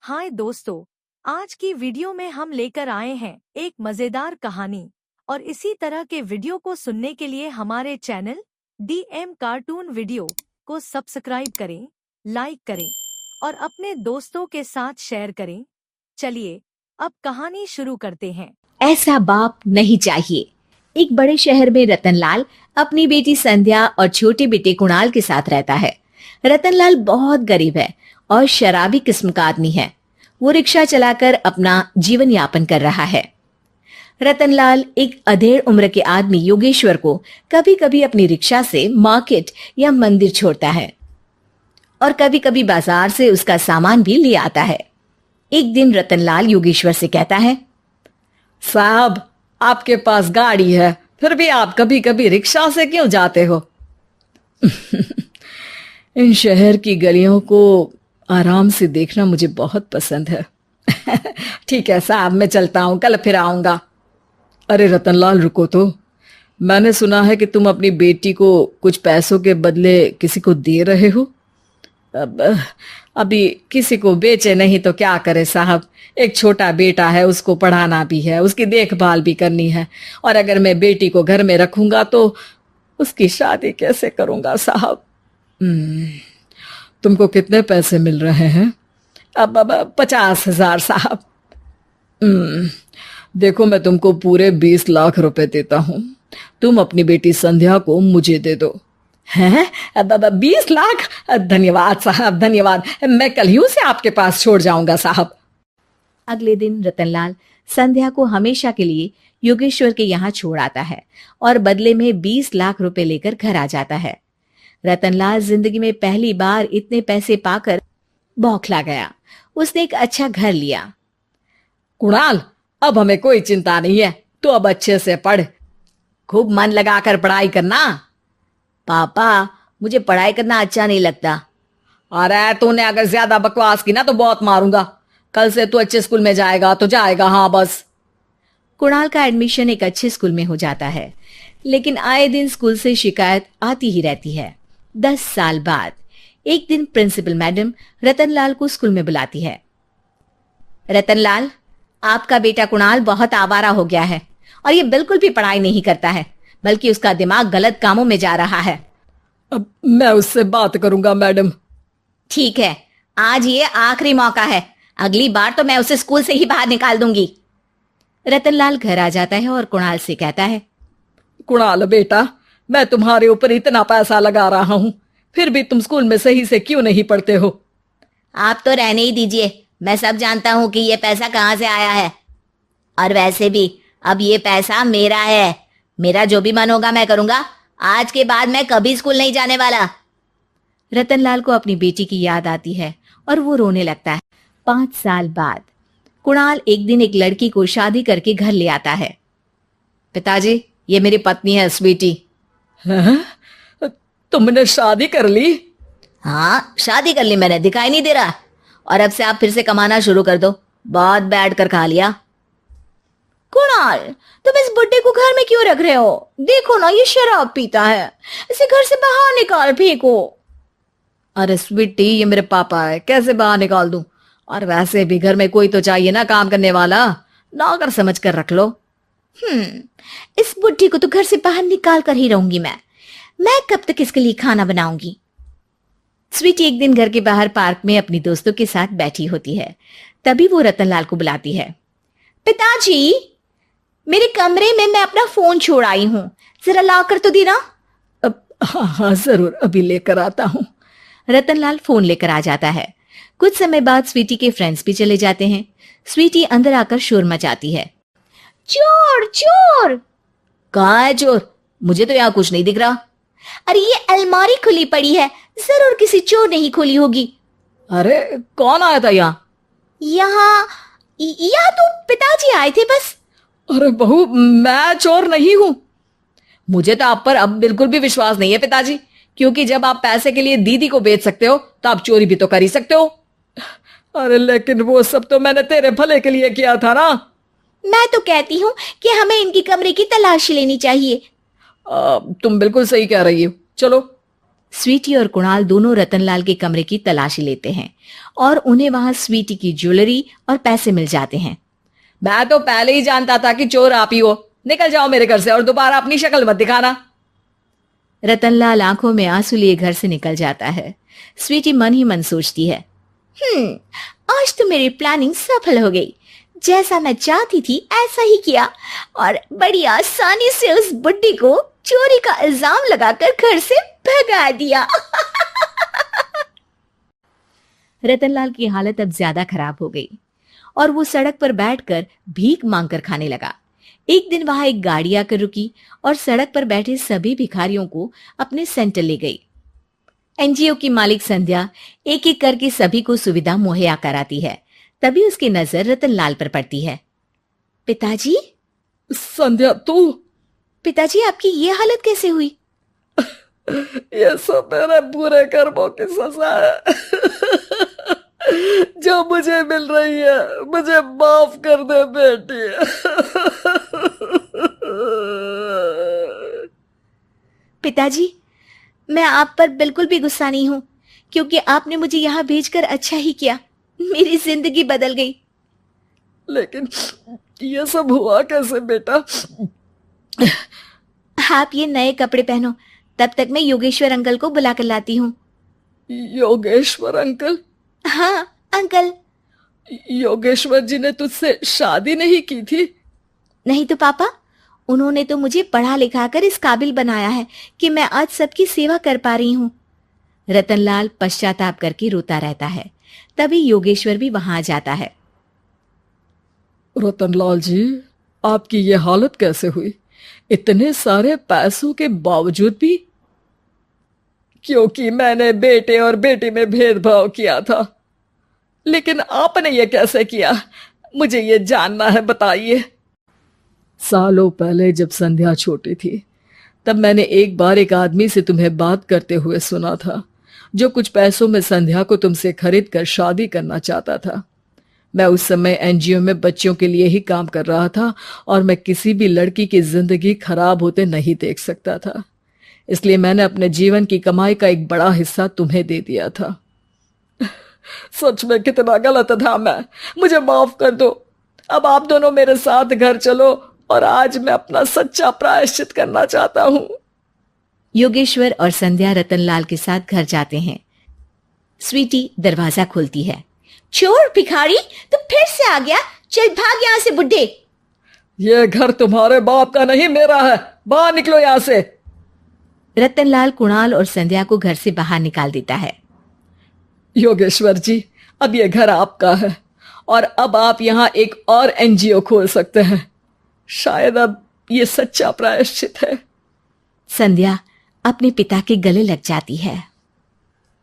हाय दोस्तों, आज की वीडियो में हम लेकर आए हैं एक मजेदार कहानी। और इसी तरह के वीडियो को सुनने के लिए हमारे चैनल DM कार्टून वीडियो को सब्सक्राइब करें, लाइक करें और अपने दोस्तों के साथ शेयर करें। चलिए अब कहानी शुरू करते हैं। ऐसा बाप नहीं चाहिए। एक बड़े शहर में रतनलाल अपनी बेटी संध्या और छोटे बेटे कुणाल के साथ रहता है। रतनलाल बहुत गरीब है और शराबी किस्म का आदमी है। वो रिक्शा चलाकर अपना जीवन यापन कर रहा है। रतनलाल एक अधेड़ उम्र के आदमी योगेश्वर को कभी कभी अपनी रिक्शा से मार्केट या मंदिर छोड़ता है और कभी कभी बाजार से उसका सामान भी ले आता है। एक दिन रतनलाल योगेश्वर से कहता है, साहब, आपके पास गाड़ी है, फिर भी आप कभी कभी रिक्शा से क्यों जाते हो? इन शहर की गलियों को आराम से देखना मुझे बहुत पसंद है। ठीक है साहब, मैं चलता हूं, कल फिर आऊंगा। अरे रतनलाल, रुको तो। मैंने सुना है कि तुम अपनी बेटी को कुछ पैसों के बदले किसी को दे रहे हो। अभी किसी को बेचे नहीं तो क्या करे साहब। एक छोटा बेटा है, उसको पढ़ाना भी है, उसकी देखभाल भी करनी है, और अगर मैं बेटी को घर में रखूंगा तो उसकी शादी कैसे करूंगा साहब। तुमको कितने पैसे मिल रहे हैं? अब 50,000 साहब। देखो, मैं तुमको पूरे 20 लाख रुपए देता हूं। तुम अपनी बेटी संध्या को मुझे दे दो। हैं? 20 लाख? धन्यवाद साहब, धन्यवाद। मैं कल ही उसे आपके पास छोड़ जाऊंगा साहब। अगले दिन रतनलाल संध्या को हमेशा के लिए योगेश्वर के यहाँ छोड़ आता है और बदले में 20 लाख रुपए लेकर घर आ जाता है। रतनलाल जिंदगी में पहली बार इतने पैसे पाकर बौखला गया। उसने एक अच्छा घर लिया। कुणाल, अब हमें कोई चिंता नहीं है, तो अब अच्छे से पढ़, खूब मन लगाकर पढ़ाई करना। पापा, मुझे पढ़ाई करना अच्छा नहीं लगता। अरे तूने अगर ज्यादा बकवास की ना तो बहुत मारूंगा। कल से तू अच्छे स्कूल में जाएगा तो जाएगा, हाँ बस। कुणाल का एडमिशन एक अच्छे स्कूल में हो जाता है, लेकिन आए दिन स्कूल से शिकायत आती ही रहती है। 10 साल बाद एक दिन प्रिंसिपल मैडम रतनलाल को स्कूल में बुलाती है। रतनलाल, आपका बेटा कुणाल बहुत आवारा हो गया है और ये बिल्कुल भी पढ़ाई नहीं करता है, बल्कि उसका दिमाग गलत कामों में जा रहा है। अब मैं उससे बात करूंगा मैडम। ठीक है, आज ये आखिरी मौका है, अगली बार तो मैं उसे स्कूल से ही बाहर निकाल दूंगी। रतनलाल घर आ जाता है और कुणाल से कहता है, कुणाल बेटा, मैं तुम्हारे ऊपर इतना पैसा लगा रहा हूं, फिर भी तुम स्कूल में सही से क्यों नहीं पढ़ते हो? आप तो रहने ही दीजिए, मैं सब जानता हूं कि ये पैसा कहां से आया है। और वैसे भी अब ये पैसा मेरा है, मेरा जो भी मन होगा मैं करूंगा। आज के बाद मैं कभी स्कूल नहीं जाने वाला। रतनलाल को अपनी बेटी की याद आती है और वो रोने लगता है। 5 साल बाद कुणाल एक दिन एक लड़की को शादी करके घर ले आता है। पिताजी, ये मेरी पत्नी है स्वीटी। तुमने शादी कर ली? हाँ, शादी कर ली मैंने, दिखाई नहीं दे रहा। और अब से आप फिर से कमाना शुरू कर दो, बहुत बैठ कर खा लिया। कुणाल, तुम इस बुड्ढे को घर में क्यों रख रहे हो? देखो ना, ये शराब पीता है, इसे घर से बाहर निकाल फेंको। अरे स्वीटी, ये मेरे पापा है, कैसे बाहर निकाल दूं? और वैसे भी घर में कोई तो चाहिए ना काम करने वाला, नौकर समझ कर रख लो। इस बुड्ढी को तो घर से बाहर निकाल कर ही रहूंगी मैं कब तक इसके लिए खाना बनाऊंगी। स्वीटी एक दिन घर के बाहर पार्क में अपनी दोस्तों के साथ बैठी होती है। तभी वो रतनलाल को बुलाती है। पिताजी, मेरे कमरे में मैं अपना फोन छोड़ आई हूँ, जरा ला कर तो देना। हाँ जरूर, अभी लेकर आता हूँ। रतनलाल फोन लेकर आ जाता है। कुछ समय बाद स्वीटी के फ्रेंड्स भी चले जाते हैं। स्वीटी अंदर आकर शोर मचाती है। चोर चोर! कहाँ है चोर? मुझे तो यहाँ कुछ नहीं दिख रहा। अरे ये अलमारी खुली पड़ी है, जरूर किसी चोर ने ही खोली होगी। अरे कौन आया था यहाँ? यहाँ तो पिताजी आए थे बस। अरे बहू, मैं चोर नहीं हूं। मुझे तो आप पर अब बिल्कुल भी विश्वास नहीं है पिताजी, क्योंकि जब आप पैसे के लिए दीदी को बेच सकते हो तो आप चोरी भी तो कर ही सकते हो। अरे लेकिन वो सब तो मैंने तेरे भले के लिए किया था ना। मैं तो कहती हूँ कि हमें इनकी कमरे की तलाशी लेनी चाहिए। तुम बिल्कुल सही कह रही हो। चलो स्वीटी और कुणाल दोनों रतनलाल के कमरे की तलाशी लेते हैं और उन्हें वहां स्वीटी की ज्वेलरी और पैसे मिल जाते हैं। मैं तो पहले ही जानता था कि चोर आप ही हो। निकल जाओ मेरे घर से और दोबारा अपनी शक्ल मत दिखाना। रतनलाल आंखों में आंसू लिए घर से निकल जाता है। स्वीटी मन ही मन सोचती है, आज तो मेरी प्लानिंग सफल हो गई। जैसा मैं चाहती थी ऐसा ही किया और बड़ी आसानी से उस बुड्ढी को चोरी का इल्जाम लगाकर घर से भगा दिया। रतनलाल की हालत अब ज्यादा खराब हो गई और वो सड़क पर बैठकर भीख मांगकर खाने लगा। एक दिन वहां एक गाड़ी आकर रुकी और सड़क पर बैठे सभी भिखारियों को अपने सेंटर ले गई। एनजीओ की मालिक संध्या एक एक करके सभी को सुविधा मुहैया कराती है। तभी उसकी नजर रतनलाल पर पड़ती है। पिताजी? संध्या तू? पिताजी, आपकी ये हालत कैसे हुई? ये सब मेरे बुरे कर्मों की सजा है जो मुझे मिल रही है। मुझे माफ कर दे बेटी। पिताजी, मैं आप पर बिल्कुल भी गुस्सा नहीं हूं, क्योंकि आपने मुझे यहां भेजकर अच्छा ही किया। मेरी जिंदगी बदल गई। लेकिन ये सब हुआ कैसे बेटा? आप ये नए कपड़े पहनो, तब तक मैं योगेश्वर अंकल को बुला कर लाती हूँ। योगेश्वर अंकल? हाँ अंकल। योगेश्वर जी ने तुझसे शादी नहीं की थी? नहीं तो पापा, उन्होंने तो मुझे पढ़ा लिखा कर इस काबिल बनाया है कि मैं आज सबकी सेवा कर पा रही हूँ। रतनलाल पश्चाताप करके रोता रहता है। तभी योगेश्वर भी वहां आ जाता है। रतनलाल जी, आपकी ये हालत कैसे हुई? इतने सारे पैसों के बावजूद भी? क्योंकि मैंने बेटे और बेटी में भेदभाव किया था। लेकिन आपने ये कैसे किया? मुझे ये जानना है, बताइए। सालों पहले जब संध्या छोटी थी, तब मैंने एक बार एक आदमी से तुम्हें बात करते हुए सुना था, जो कुछ पैसों में संध्या को तुमसे खरीद कर शादी करना चाहता था। मैं उस समय एनजीओ में बच्चों के लिए ही काम कर रहा था और मैं किसी भी लड़की की जिंदगी खराब होते नहीं देख सकता था। इसलिए मैंने अपने जीवन की कमाई का एक बड़ा हिस्सा तुम्हें दे दिया था। सच में कितना गलत था मैं। मुझे माफ कर दो। अब आप दोनों मेरे साथ घर चलो और आज मैं अपना सच्चा प्रायश्चित करना चाहता हूं। योगेश्वर और संध्या रतनलाल के साथ घर जाते हैं। स्वीटी दरवाजा खोलती है। चोर भिखारी, तू फिर से आ गया? चल भाग यहां से बुड्ढे। ये घर तुम्हारे बाप का नहीं, मेरा है। बाहर निकलो यहां से। रतनलाल कुणाल और संध्या को घर से बाहर निकाल देता है। योगेश्वर जी, अब ये घर आपका है और अब आप यहाँ एक और एनजीओ खोल सकते हैं। शायद अब ये सच्चा प्रायश्चित है। संध्या अपने पिता के गले लग जाती है।